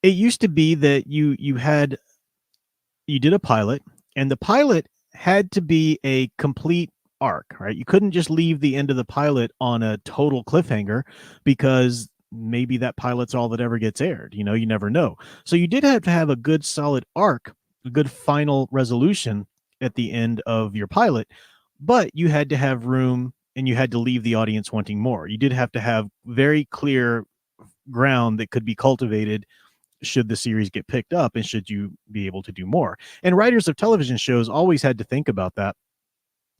It used to be that you did a pilot, and the pilot had to be a complete arc, right? You couldn't just leave the end of the pilot on a total cliffhanger because maybe that pilot's all that ever gets aired. You never know. So you did have to have a good solid arc, a good final resolution at the end of your pilot, but you had to have room and you had to leave the audience wanting more. You did have to have very clear ground that could be cultivated should the series get picked up and should you be able to do more. And writers of television shows always had to think about that.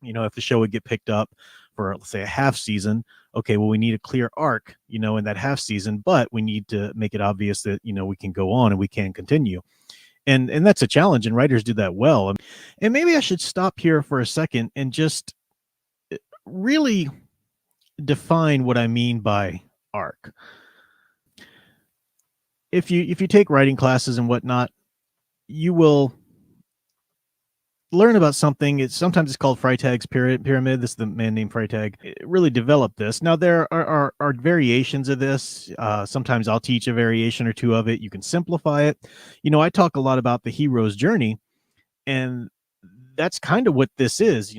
If the show would get picked up for, let's say, a half season, okay, well, we need a clear arc, in that half season, but we need to make it obvious that, we can go on and we can continue. And that's a challenge, and writers do that well. And maybe I should stop here for a second and just really define what I mean by arc. If you take writing classes and whatnot, you will learn about something. Sometimes it's called Freytag's pyramid. This is the man named Freytag. It really developed this. Now there are variations of this. Sometimes I'll teach a variation or two of it. You can simplify it. I talk a lot about the hero's journey, and that's kind of what this is.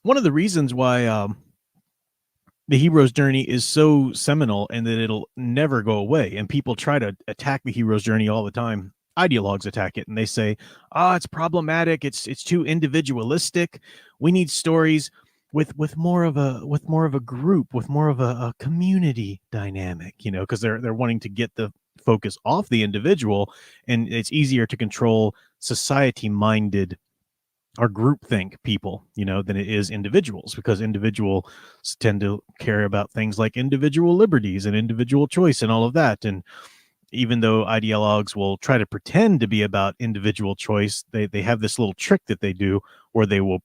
One of the reasons why the hero's journey is so seminal and that it'll never go away, and people try to attack the hero's journey all the time. Ideologues attack it and they say, it's problematic, it's too individualistic. We need stories with more of a group, with more of a community dynamic, because they're wanting to get the focus off the individual, and it's easier to control society minded or groupthink people, than it is individuals, because individuals tend to care about things like individual liberties and individual choice and all of that. And even though ideologues will try to pretend to be about individual choice, they have this little trick that they do where they will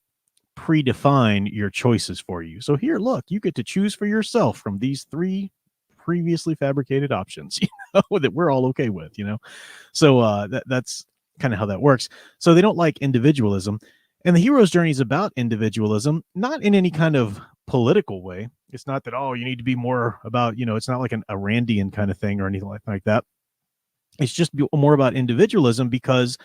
predefine your choices for you. So here, look, you get to choose for yourself from these 3 previously fabricated options, that we're all okay with, So that's kind of how that works. So they don't like individualism. And the hero's journey is about individualism, not in any kind of political way. It's not that, you need to be more about, it's not like a Randian kind of thing or anything like that. It's just more about individualism because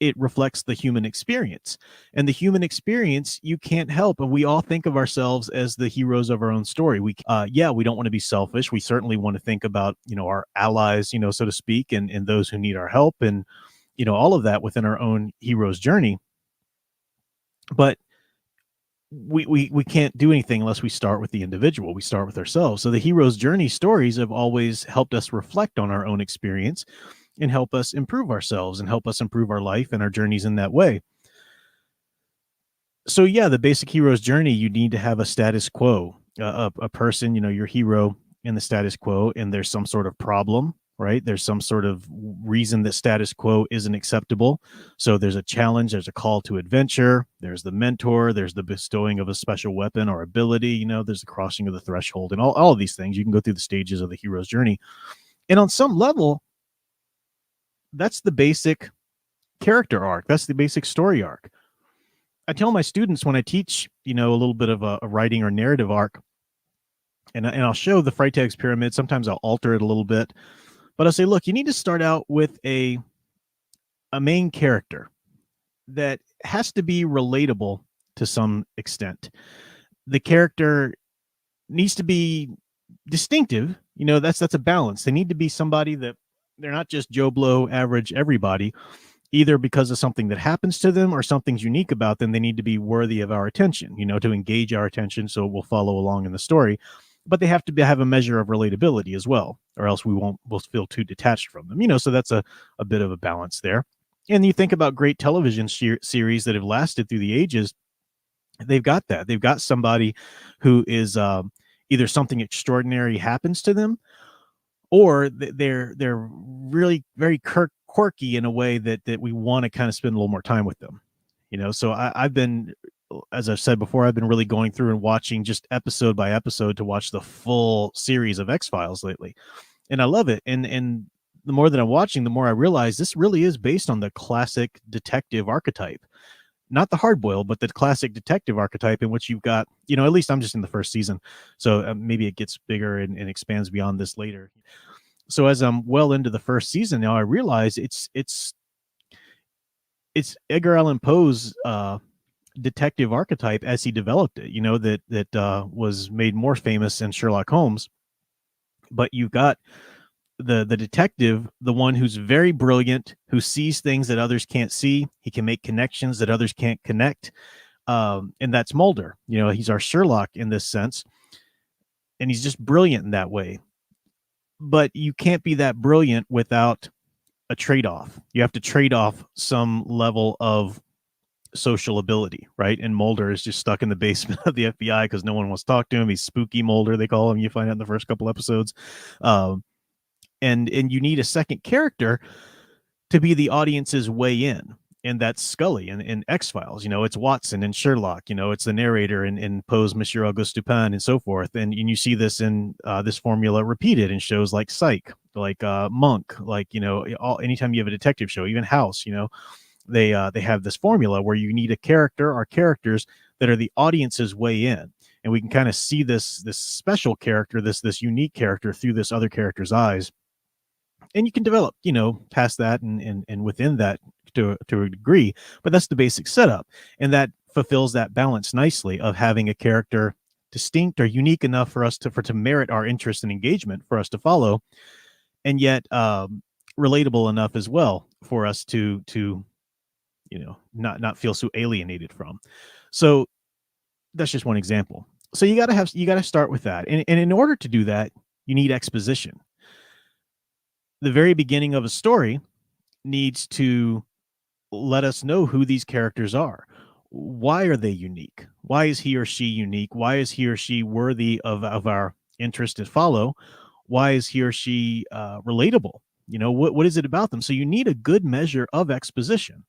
it reflects the human experience. And the human experience, you can't help. And we all think of ourselves as the heroes of our own story. We don't want to be selfish. We certainly want to think about, our allies, so to speak, and those who need our help, and, all of that within our own hero's journey. But we can't do anything unless we start with the individual. We start with ourselves. So the hero's journey stories have always helped us reflect on our own experience and help us improve ourselves and help us improve our life and our journeys in that way. So yeah, the basic hero's journey, you need to have a status quo, a person, your hero in the status quo, and there's some sort of problem, right? There's some sort of reason that status quo isn't acceptable. So there's a challenge, there's a call to adventure, there's the mentor, there's the bestowing of a special weapon or ability, there's the crossing of the threshold, and all of these things. You can go through the stages of the hero's journey. And on some level, that's the basic character arc. That's the basic story arc. I tell my students when I teach, a little bit of a writing or narrative arc, and I'll show the Freytag's pyramid. Sometimes I'll alter it a little bit, but I'll say, look, you need to start out with a main character that has to be relatable to some extent. The character needs to be distinctive. That's a balance. They need to be somebody that they're not just Joe Blow, average everybody, either because of something that happens to them or something's unique about them. They need to be worthy of our attention, to engage our attention so we'll follow along in the story. But they have to have a measure of relatability as well, or else we'll feel too detached from them, so that's a bit of a balance there. And you think about great television series that have lasted through the ages, they've got that. They've got somebody who is either something extraordinary happens to them, or they're really very quirky in a way that we want to kind of spend a little more time with them. So I've been, as I've said before, I've been really going through and watching just episode by episode to watch the full series of X-Files lately. And I love it. And the more that I'm watching, the more I realize this really is based on the classic detective archetype. Not the hard boil, but the classic detective archetype, in which you've got, at least I'm just in the first season. So maybe it gets bigger and expands beyond this later. So as I'm well into the first season now, I realize it's Edgar Allan Poe's detective archetype as he developed it. That was made more famous in Sherlock Holmes. But you've got the detective, the one who's very brilliant, who sees things that others can't see. He can make connections that others can't connect. And that's Mulder. He's our Sherlock in this sense, and he's just brilliant in that way. But you can't be that brilliant without a trade-off. You have to trade off some level of social ability, right? And Mulder is just stuck in the basement of the FBI because no one wants to talk to him. He's spooky Mulder, they call him. You find out in the first couple episodes. And you need a second character to be the audience's way in. And that's Scully in X-Files. It's Watson in Sherlock. It's the narrator in Poe's Monsieur Auguste Dupin and so forth. And you see this in this formula repeated in shows like Psych, like Monk, like, anytime you have a detective show, even House, they have this formula where you need a character or characters that are the audience's way in. And we can kind of see this special character, this unique character through this other character's eyes. And you can develop, past that and within that to a degree, but that's the basic setup. And that fulfills that balance nicely of having a character distinct or unique enough for us to merit our interest and engagement for us to follow, and yet relatable enough as well for us to not feel so alienated from. So that's just one example. So you got to start with that. And in order to do that, you need exposition. The very beginning of a story needs to let us know who these characters are. Why are they unique? Why is he or she unique? Why is he or she worthy of our interest to follow? Why is he or she relatable? What is it about them? So you need a good measure of exposition.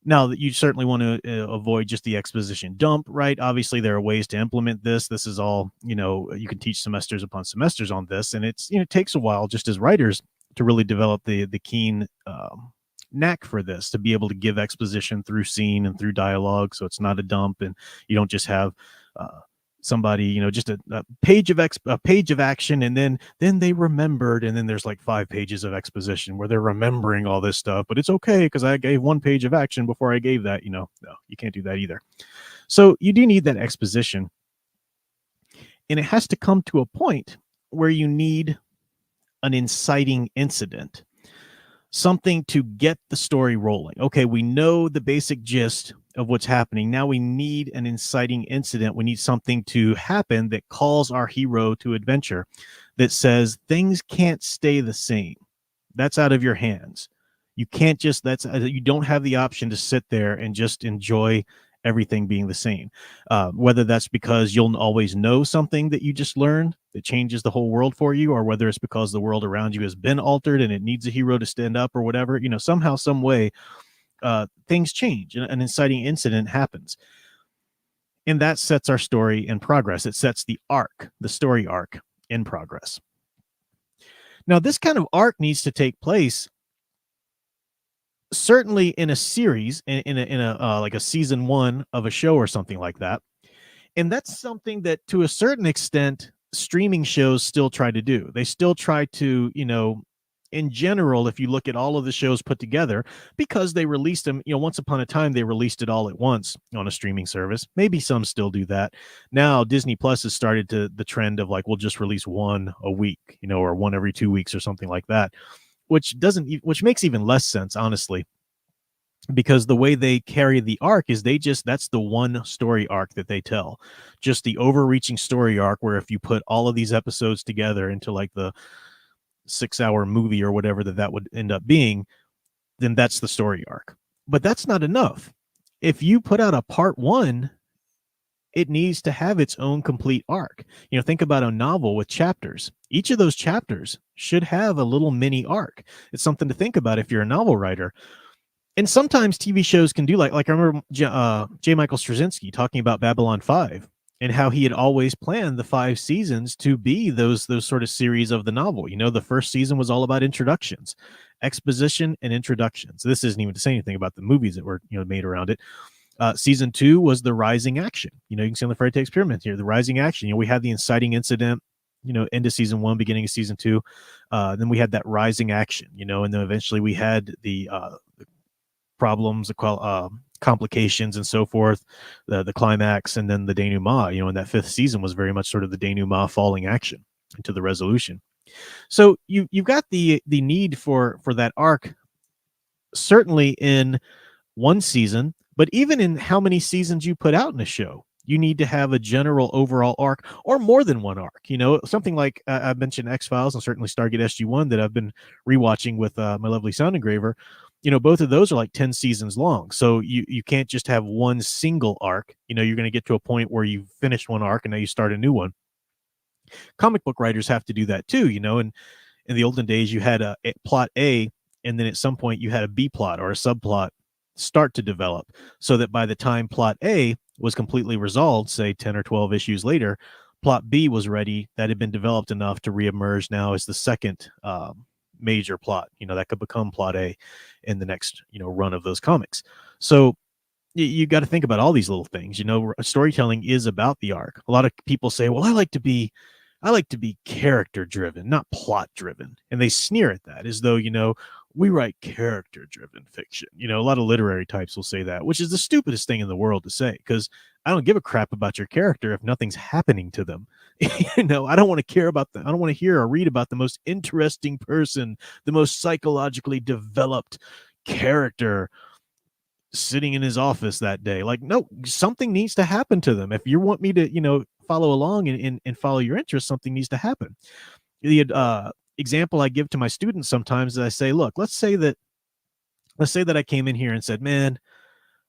Now, that you certainly want to avoid just the exposition dump, right? Obviously, there are ways to implement this. This is all, you can teach semesters upon semesters on this, and it takes a while, just as writers, to really develop the keen knack for this, to be able to give exposition through scene and through dialogue, so it's not a dump, and you don't just have somebody, just a page of action, and then they remembered, and then there's like 5 pages of exposition where they're remembering all this stuff, but it's okay because I gave 1 page of action before I gave that. No, you can't do that either. So you do need that exposition, and it has to come to a point where you need an inciting incident, something to get the story rolling. Okay, we know the basic gist of what's happening. Now we need an inciting incident. We need something to happen that calls our hero to adventure, that says things can't stay the same. That's out of your hands. You can't just, you don't have the option to sit there and just enjoy everything being the same. Whether that's because you'll always know something that you just learned that changes the whole world for you, or whether it's because the world around you has been altered and it needs a hero to stand up, or whatever, somehow, some way, things change and an inciting incident happens. And that sets our story in progress. It sets the story arc in progress. Now, this kind of arc needs to take place certainly in a series, in a like a season 1 of a show or something like that. And that's something that, to a certain extent, streaming shows still try to do. They still try to, in general, if you look at all of the shows put together, because they released them, once upon a time, they released it all at once on a streaming service. Maybe some still do that. Now, Disney Plus has started the trend of like, we'll just release 1 a week, or 1 every 2 weeks or something like that, which makes even less sense, honestly, because the way they carry the arc is that's the one story arc that they tell, just the overreaching story arc, where if you put all of these episodes together into like the 6-hour movie or whatever that would end up being, then that's the story arc. But that's not enough. If you put out a part 1, it needs to have its own complete arc. Think about a novel with chapters. Each of those chapters should have a little mini arc. It's something to think about if you're a novel writer. And sometimes TV shows can do like I remember J. Michael Straczynski talking about Babylon 5 and how he had always planned the 5 seasons to be those sort of series of the novel. The first season was all about introductions, exposition, and introductions. This isn't even to say anything about the movies that were made around it. Season 2 was the rising action. You can see on the Freytag's pyramid here, the rising action. We had the inciting incident. end of season one, beginning of season two. Then we had that rising action, and then eventually we had the problems, complications, and so forth, the climax, and then the denouement. And that fifth season was very much sort of the denouement falling action into the resolution. So you've got the need for that arc, certainly in one season, but even in how many seasons you put out in a show, you need to have a general overall arc or more than one arc. Something like I mentioned X-Files and certainly Stargate SG-1 that I've been rewatching with my lovely sound engraver. Both of those are like 10 seasons long. So you can't just have one single arc. You're going to get to a point where you've finished one arc and now you start a new one. Comic book writers have to do that too, and in the olden days you had a plot A, and then at some point you had a B plot or a subplot start to develop, so that by the time plot A was completely resolved, say 10 or 12 issues later, plot B was ready, that had been developed enough to reemerge now as the second major plot, that could become plot A in the next run of those comics. So you got to think about all these little things. Storytelling is about the arc. A lot of people say, well, I like to be character driven, not plot driven. And they sneer at that as though, we write character driven fiction. A lot of literary types will say that, which is the stupidest thing in the world to say, because I don't give a crap about your character if nothing's happening to them. I don't want to care about them. I don't want to hear or read about the most interesting person, the most psychologically developed character sitting in his office that day. Like, no, something needs to happen to them. If you want me to, follow along and follow your interest, something needs to happen. The example I give to my students sometimes is I say, look, let's say that I came in here and said, man,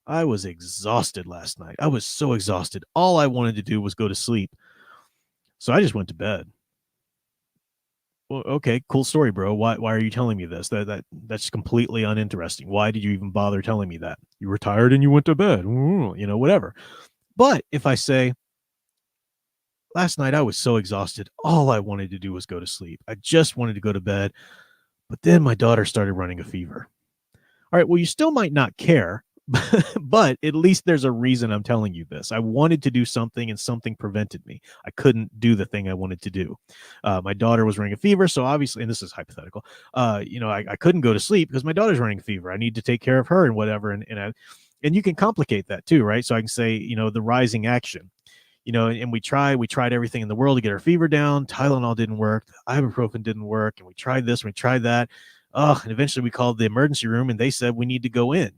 I was exhausted last night. I was so exhausted. All I wanted to do was go to sleep. So I just went to bed. Well, okay, cool story, bro. Why are you telling me this? That's completely uninteresting. Why did you even bother telling me that? You were tired and you went to bed. Whatever. But if I say, last night I was so exhausted, all I wanted to do was go to sleep. I just wanted to go to bed. But then my daughter started running a fever. All right, well, you still might not care, but at least there's a reason I'm telling you this. I wanted to do something and something prevented me. I couldn't do the thing I wanted to do. My daughter was running a fever, so obviously, and this is hypothetical, I couldn't go to sleep because my daughter's running a fever. I need to take care of her and whatever. And you can complicate that too, right? So I can say, the rising action. And we tried everything in the world to get her fever down. Tylenol didn't work. Ibuprofen didn't work. And we tried this, and we tried that. And eventually we called the emergency room and they said, we need to go in,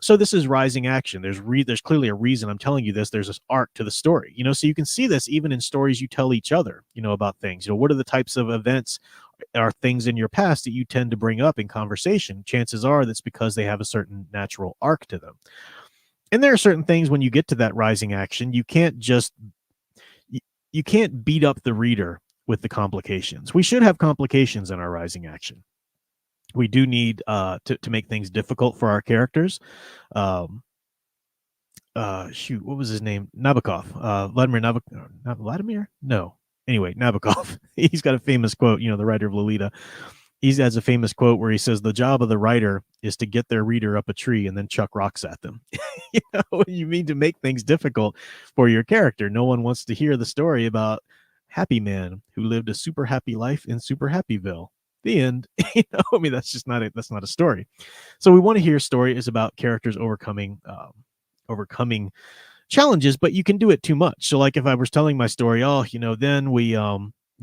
So this is rising action. There's clearly a reason I'm telling you this. There's this arc to the story, so you can see this even in stories you tell each other, about things. What are the types of events or things in your past that you tend to bring up in conversation? Chances are that's because they have a certain natural arc to them. And there are certain things when you get to that rising action, you can't beat up the reader with the complications. We should have complications in our rising action. We do need to make things difficult for our characters. Shoot, what was his name? Nabokov. Vladimir Nabokov. Not Vladimir? No. Anyway, Nabokov. He's got a famous quote, the writer of Lolita. He has a famous quote where he says, the job of the writer is to get their reader up a tree and then chuck rocks at them. You mean to make things difficult for your character. No one wants to hear the story about Happy Man who lived a super happy life in Super Happyville. The end. That's not a story. So we want to hear stories about characters overcoming challenges, but you can do it too much. So like if I was telling my story, then we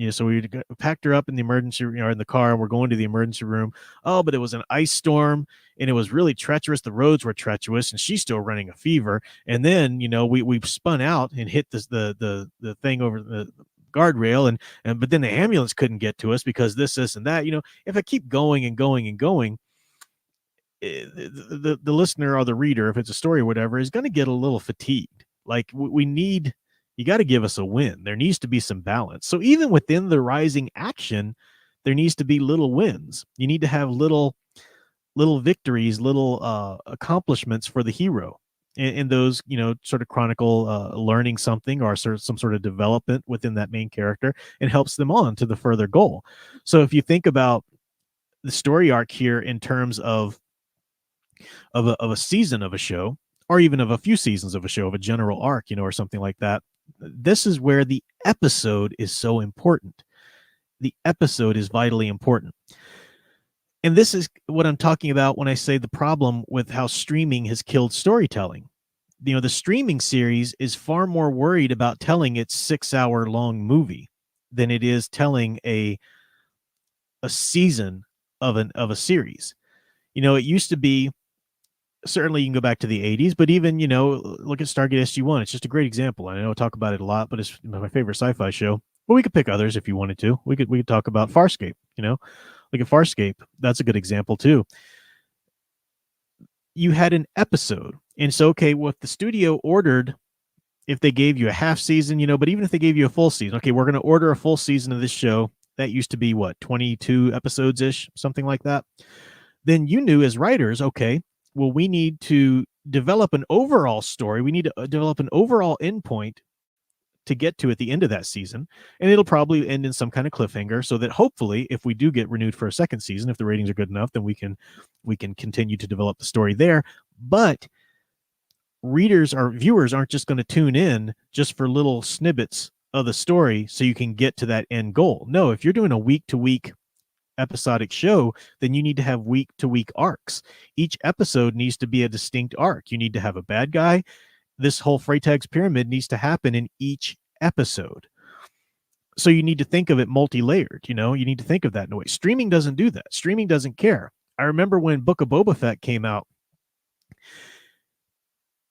so we packed her up in the emergency room, or in the car, and we're going to the emergency room. Oh, but it was an ice storm and it was really treacherous. The roads were treacherous and she's still running a fever. And then, we spun out and hit the thing over the guardrail but then the ambulance couldn't get to us because this and that. If I keep going and going and going, the listener or the reader, if it's a story or whatever, is going to get a little fatigued. Like you got to give us a win. There needs to be some balance. So even within the rising action, there needs to be little wins. You need to have little victories, little accomplishments for the hero. And those, sort of chronicle learning something or some sort of development within that main character and helps them on to the further goal. So if you think about the story arc here in terms of a season of a show, or even of a few seasons of a show, of a general arc, or something like that, This is where the episode is so important. The episode is vitally important. And this is what I'm talking about when I say the problem with how streaming has killed storytelling. The streaming series is far more worried about telling its 6-hour long movie than it is telling a season of a series. It used to be, certainly you can go back to the 80s, but even, look at Stargate SG-1. It's just a great example. I know I talk about it a lot, but it's my favorite sci-fi show. But we could pick others if you wanted to. We could talk about Farscape, Look at Farscape. That's a good example too. You had an episode. And so, okay, well, if the studio ordered, if they gave you a half season, but even if they gave you a full season, okay, we're going to order a full season of this show. That used to be what, 22 episodes ish, something like that. Then you knew as writers, okay, well, we need to develop an overall story. We need to develop an overall endpoint to get to at the end of that season. And it'll probably end in some kind of cliffhanger so that hopefully if we do get renewed for a second season, if the ratings are good enough, then we can continue to develop the story there. But readers or viewers aren't just going to tune in just for little snippets of the story so you can get to that end goal. No, if you're doing a week to week episodic show, then you need to have week to week arcs. Each episode needs to be a distinct arc. You need to have a bad guy. This whole Freytag's pyramid needs to happen in each episode. So you need to think of it multi-layered, you need to think of that in a way. Streaming doesn't do that. Streaming doesn't care. I remember when Book of Boba Fett came out,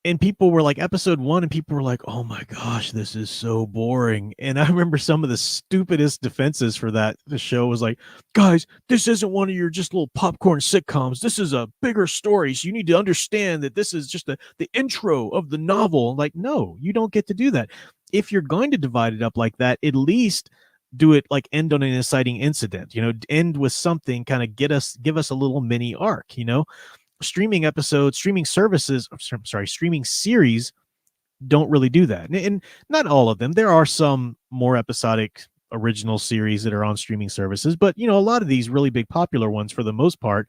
and people were like, episode 1, and people were like, oh my gosh, this is so boring. And I remember some of the stupidest defenses for that. The show was like, guys, this isn't one of your just little popcorn sitcoms. This is a bigger story. So you need to understand that this is just the intro of the novel. Like, no, you don't get to do that. If you're going to divide it up like that, at least do it like end on an inciting incident, end with something, kind of give us a little mini arc, streaming episodes, streaming services, streaming series don't really do that. And not all of them. There are some more episodic original series that are on streaming services, but a lot of these really big popular ones for the most part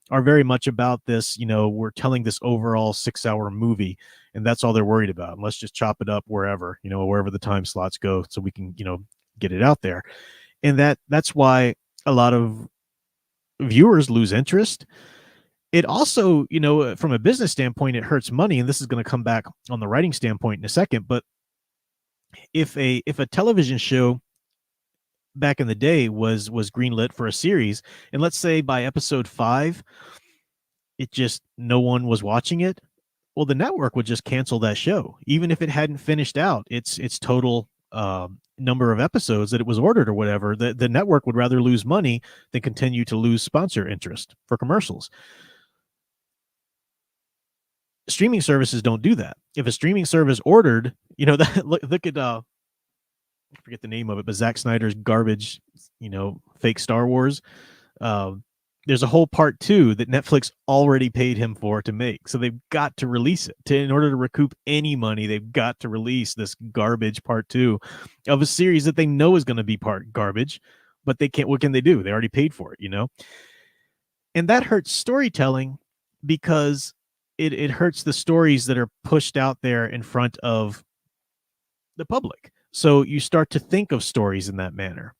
are very much about this, we're telling this overall 6-hour movie, and that's all they're worried about. And let's just chop it up wherever, wherever the time slots go so we can, get it out there. And that's why a lot of viewers lose interest. It also, from a business standpoint, it hurts money, and this is going to come back on the writing standpoint in a second. But if a television show back in the day was greenlit for a series, and let's say by episode 5, it just no one was watching it, well, the network would just cancel that show, even if it hadn't finished out its total number of episodes that it was ordered or whatever. The network would rather lose money than continue to lose sponsor interest for commercials. Streaming services don't do that. If a streaming service ordered, that look at I forget the name of it, but Zack Snyder's garbage, fake Star Wars. There's a whole part 2 that Netflix already paid him for to make. So they've got to release it. In order to recoup any money, they've got to release this garbage part 2 of a series that they know is going to be part garbage, but they can't. What can they do? They already paid for it, And that hurts storytelling because it hurts the stories that are pushed out there in front of the public. So you start to think of stories in that manner,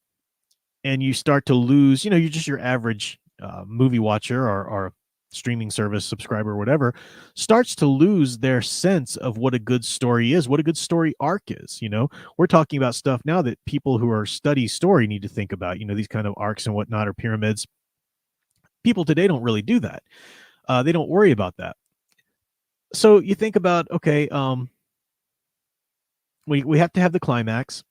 and you start to lose, you're just your average movie watcher or streaming service subscriber or whatever, starts to lose their sense of what a good story is, what a good story arc is. We're talking about stuff now that people who are study story need to think about, these kind of arcs and whatnot, or pyramids. People today don't really do that. They don't worry about that. So you think about, okay, we have to have the climax,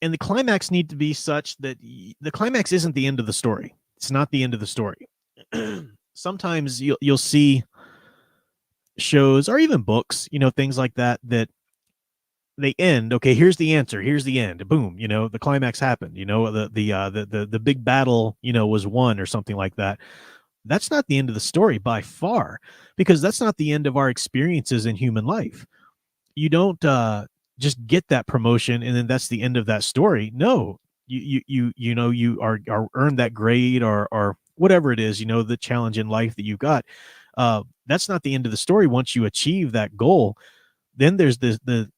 and the climax need to be such that the climax isn't the end of the story. It's not the end of the story. Sometimes you'll see shows or even books, things like that they end. Okay, here's the answer. Here's the end. Boom. The climax happened. The big battle, was won or something like that. That's not the end of the story by far, because that's not the end of our experiences in human life. You don't just get that promotion and then that's the end of that story. No, you are earned that grade or whatever it is, the challenge in life that you've got. That's not the end of the story. Once you achieve that goal, then there's the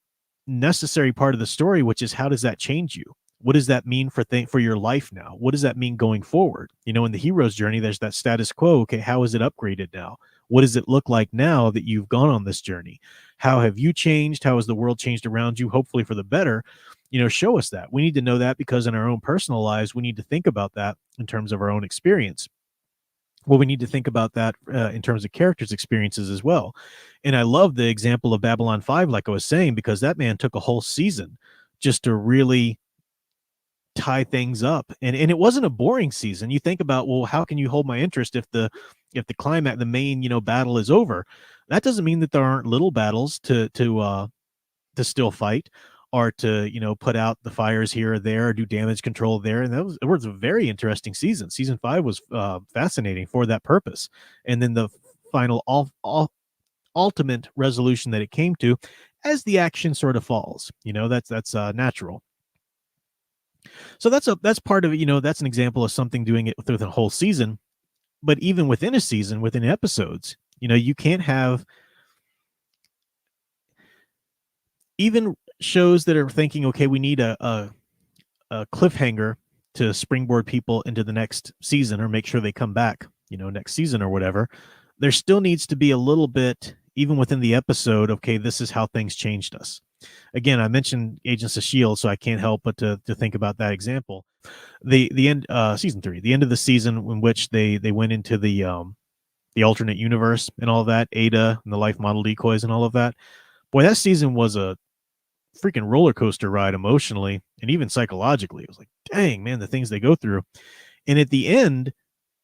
necessary part of the story, which is how does that change you? What does that mean for your life now? What does that mean going forward? You know, in the hero's journey, there's that status quo. Okay, how is it upgraded now? What does it look like now that you've gone on this journey? How have you changed? How has the world changed around you? Hopefully for the better. You know, show us that. We need to know that because in our own personal lives, we need to think about that in terms of our own experience. Well, we need to think about that in terms of characters' experiences as well. And I love the example of Babylon 5, like I was saying, because that man took a whole season just to really tie things up. And it wasn't a boring season. You think about, well, how can you hold my interest if the climax, the main, you know, battle is over? That doesn't mean that there aren't little battles to still fight or to, you know, put out the fires here or there or do damage control there. And it was a very interesting season. Season 5 was fascinating for that purpose. And then the final ultimate resolution that it came to as the action sort of falls, you know, that's natural. So that's part of it. You know, that's an example of something doing it through the whole season. But even within a season, within episodes, you know, you can't have even shows that are thinking, okay, we need a cliffhanger to springboard people into the next season or make sure they come back, you know, next season or whatever. There still needs to be a little bit, even within the episode, okay, this is how things changed us. Again, I mentioned Agents of Shield, so I can't help but to think about that example. The end, season 3, the end of the season in which they went into the alternate universe and all that, Ada and the life model decoys and all of that. Boy, that season was a freaking roller coaster ride emotionally and even psychologically. It was like, dang, man, the things they go through. And at the end,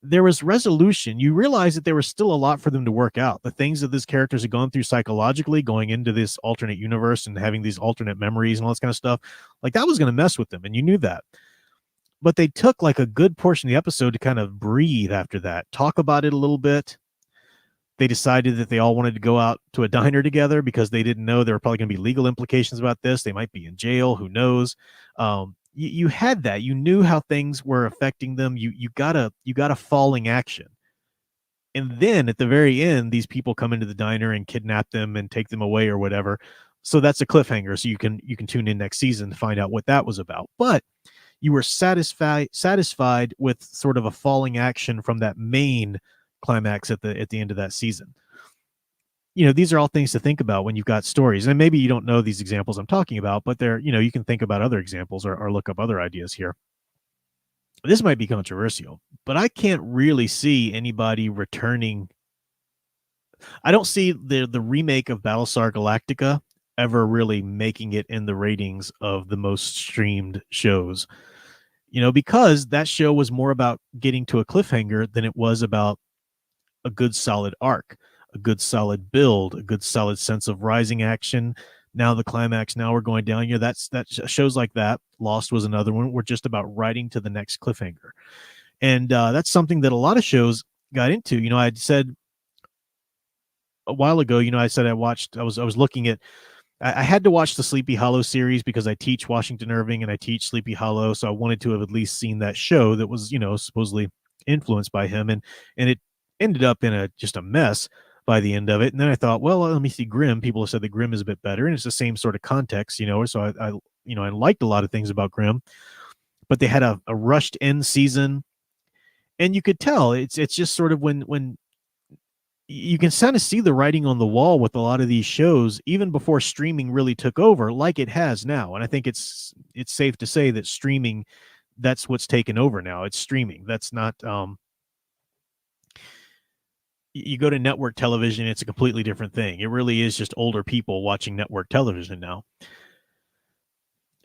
there was resolution. You realize that there was still a lot for them to work out. The things that these characters had gone through psychologically, going into this alternate universe and having these alternate memories and all this kind of stuff, like that was going to mess with them. And you knew that. But they took like a good portion of the episode to kind of breathe after that, talk about it a little bit. They decided that they all wanted to go out to a diner together because they didn't know there were probably going to be legal implications about this. They might be in jail. Who knows? You had that. You knew how things were affecting them. You got a falling action. And then at the very end, these people come into the diner and kidnap them and take them away or whatever. So that's a cliffhanger. So you can tune in next season to find out what that was about. But you were satisfied with sort of a falling action from that main climax at the end of that season. You know, these are all things to think about when you've got stories. And maybe you don't know these examples I'm talking about, but they're, you know, you can think about other examples or look up other ideas here. This might be controversial, but I can't really see anybody returning. I don't see the remake of Battlestar Galactica ever really making it in the ratings of the most streamed shows. You know, because that show was more about getting to a cliffhanger than it was about a good solid arc, a good solid build, a good solid sense of rising action. Now the climax, now we're going down. You know, that shows like that. Lost was another one. We're just about writing to the next cliffhanger. And that's something that a lot of shows got into. You know, I'd said a while ago, you know, I said I was looking at, I had to watch the Sleepy Hollow series because I teach Washington Irving and I teach Sleepy Hollow. So I wanted to have at least seen that show that was, you know, supposedly influenced by him. And it ended up in just a mess by the end of it. And then I thought, well, let me see Grimm. People have said that Grimm is a bit better, and it's the same sort of context, you know. So I you know, I liked a lot of things about Grimm, but they had a rushed end season, and you could tell it's just sort of when you can kind of see the writing on the wall with a lot of these shows, even before streaming really took over, like it has now. And I think it's safe to say that streaming, that's what's taken over now. It's streaming. That's not you go to network television, it's a completely different thing. It really is just older people watching network television now.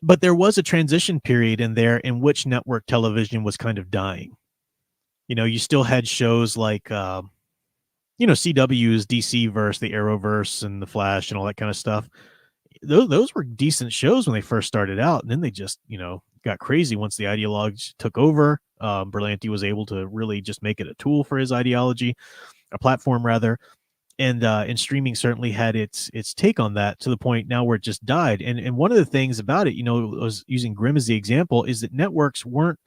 But there was a transition period in there in which network television was kind of dying. You know, you still had shows like, you know, CW's DC verse, the Arrowverse, and the Flash, and all that kind of stuff. Those were decent shows when they first started out, and then they just, you know, got crazy once the ideology took over. Berlanti was able to really just make it a tool for his ideology, a platform rather, and streaming certainly had its take on that to the point now where it just died. And one of the things about it, you know, was using Grimm as the example, is that networks weren't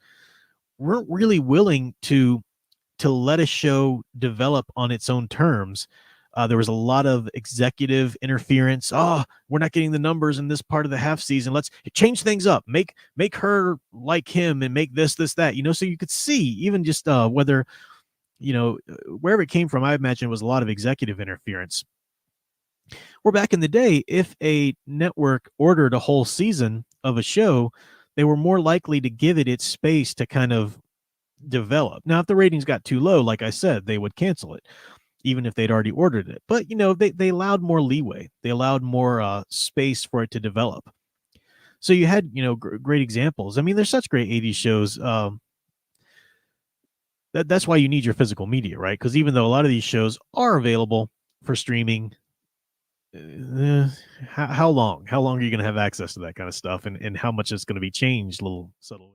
really willing to let a show develop on its own terms. There was a lot of executive interference. Oh, we're not getting the numbers in this part of the half season. Let's change things up. Make her like him and make this that. So you could see even just whether wherever it came from. I imagine it was a lot of executive interference. Or back in the day, if a network ordered a whole season of a show, they were more likely to give it its space to kind of develop. Now, if the ratings got too low, like I said, they would cancel it, even if they'd already ordered it. But they allowed more leeway. They allowed more space for it to develop. So you had great examples. I mean, there's such great '80s shows. That's why you need your physical media, right? Because even though a lot of these shows are available for streaming, how long? How long are you going to have access to that kind of stuff, and how much is going to be changed? Little subtle.